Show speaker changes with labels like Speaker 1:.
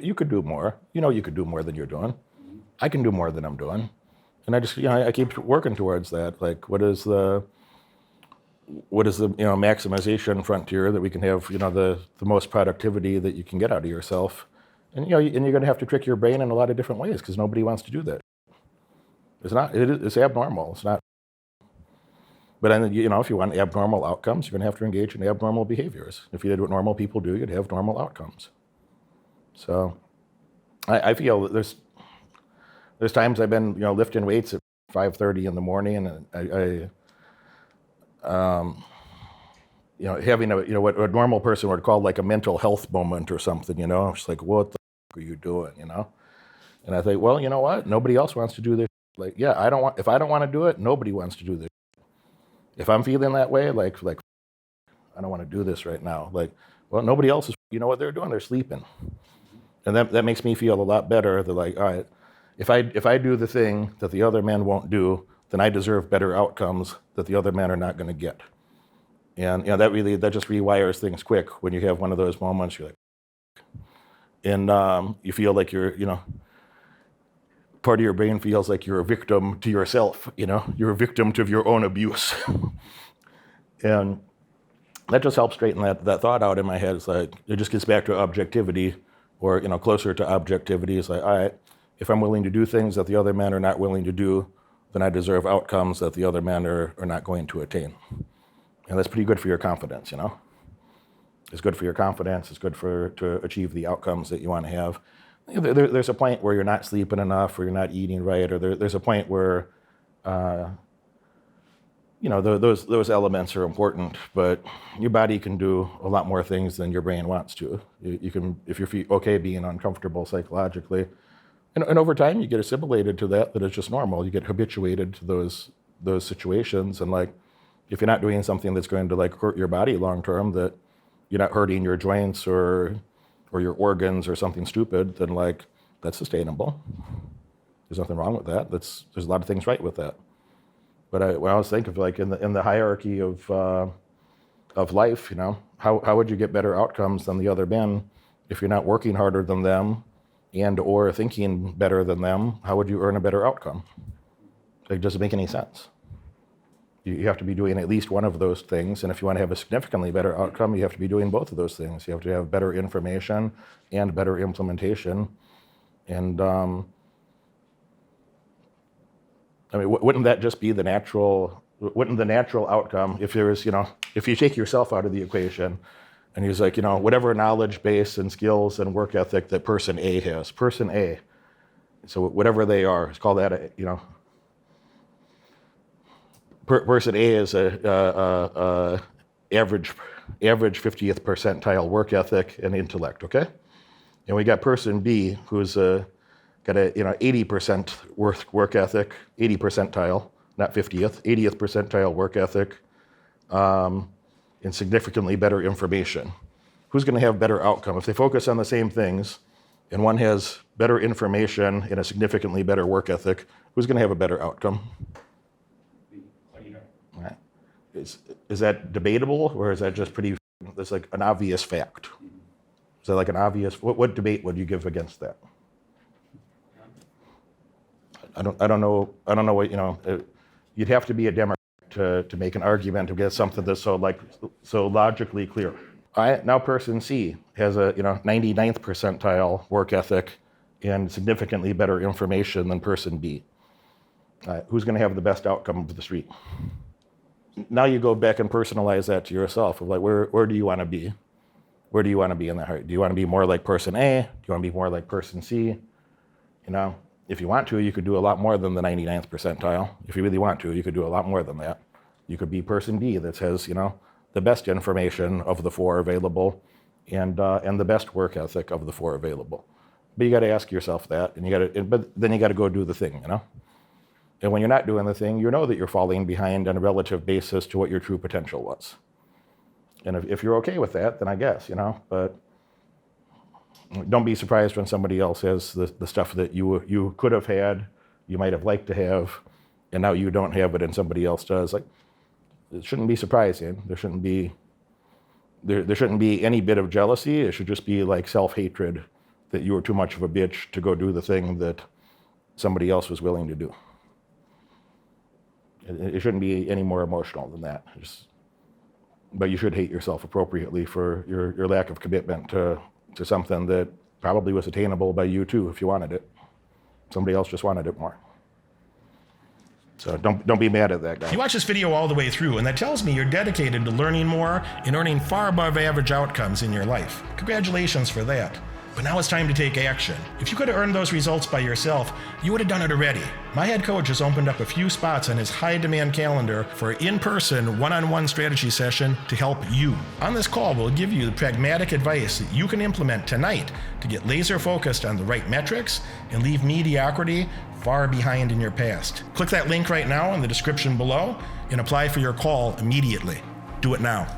Speaker 1: you could do more. You could do more than you're doing. I can do more than I'm doing. And I just, I keep working towards that. Like, what is the maximization frontier that we can have, the most productivity that you can get out of yourself. And, and you're going to have to trick your brain in a lot of different ways because nobody wants to do that. It's abnormal. It's not. But then, if you want abnormal outcomes, you're going to have to engage in abnormal behaviors. If you did what normal people do, you'd have normal outcomes. So I feel that there's times I've been, lifting weights at 5:30 in the morning, and having what a normal person would call like a mental health moment or something, It's like, what the f*** are you doing, And I think, well, you know what? Nobody else wants to do this. Like, yeah, if I don't want to do it, nobody wants to do this. If I'm feeling that way, like I don't want to do this right now. Like, well, nobody else is, what they're doing? They're sleeping. And that makes me feel a lot better. They're like, all right, if I do the thing that the other man won't do, then I deserve better outcomes that the other men are not going to get. And that just rewires things quick when you have one of those moments. You're like, and you feel like you're, part of your brain feels like you're a victim to yourself. You're a victim to your own abuse. And that just helps straighten that thought out in my head. It's like, it just gets back to objectivity, or closer to objectivity. It's like, all right, if I'm willing to do things that the other men are not willing to do, then I deserve outcomes that the other men are not going to attain. And that's pretty good for your confidence, It's good for your confidence. It's good to achieve the outcomes that you want to have. There's a point where you're not sleeping enough, or you're not eating right, or there's a point where, those elements are important, but your body can do a lot more things than your brain wants to. You can, if you're okay being uncomfortable psychologically, and over time you get assimilated to that it's just normal. You get habituated to those situations, and like, if you're not doing something that's going to like hurt your body long term, that you're not hurting your joints or your organs or something stupid, then like, that's sustainable. There's nothing wrong with that. There's a lot of things right with that. But I always think of like in the hierarchy of life, how would you get better outcomes than the other men if you're not working harder than them and or thinking better than them? How would you earn a better outcome? It doesn't make any sense. You have to be doing at least one of those things, and if you want to have a significantly better outcome, you have to be doing both of those things. You have to have better information and better implementation. And wouldn't that just be the natural outcome if there was, if you take yourself out of the equation, and he's like, whatever knowledge base and skills and work ethic that person A has, person A, so whatever they are, let's call that person A is a average 50th percentile work ethic and intellect, okay? And we got person B who's got a 80% work ethic, 80 percentile, not 50th, 80th percentile work ethic, and significantly better information. Who's going to have better outcome? If they focus on the same things, and one has better information and a significantly better work ethic, who's going to have a better outcome? Right. Is that debatable, or is that just that's like an obvious fact? Is that like an obvious, what debate would you give against that? I don't know what, you'd have to be a Democrat to make an argument against something that's so logically clear. All right, now person C has a 99th percentile work ethic and significantly better information than person B. Who's going to have the best outcome of the street? Now you go back and personalize that to yourself of like, where do you want to be? Where do you want to be in that heart? Do you want to be more like person A? Do you want to be more like person C? If you want to, you could do a lot more than the 99th percentile. If you really want to, you could do a lot more than that. You could be person B that has, the best information of the four available and the best work ethic of the four available. But you got to ask yourself that, but then you got to go do the thing, And when you're not doing the thing, you know that you're falling behind on a relative basis to what your true potential was. And if you're okay with that, then I guess, but don't be surprised when somebody else has the stuff that you could have had, you might have liked to have, and now you don't have it and somebody else does. Like, it shouldn't be surprising. There shouldn't be any bit of jealousy. It should just be like self-hatred that you were too much of a bitch to go do the thing that somebody else was willing to do. It shouldn't be any more emotional than that. But you should hate yourself appropriately for your lack of commitment to something that probably was attainable by you too if you wanted it. Somebody else just wanted it more. So don't be mad at that guy.
Speaker 2: You watch this video all the way through, and that tells me you're dedicated to learning more and earning far above average outcomes in your life. Congratulations for that. But now it's time to take action. If you could have earned those results by yourself, you would have done it already. My head coach has opened up a few spots on his high-demand calendar for an in-person, one-on-one strategy session to help you. On this call, we'll give you the pragmatic advice that you can implement tonight to get laser-focused on the right metrics and leave mediocrity far behind in your past. Click that link right now in the description below and apply for your call immediately. Do it now.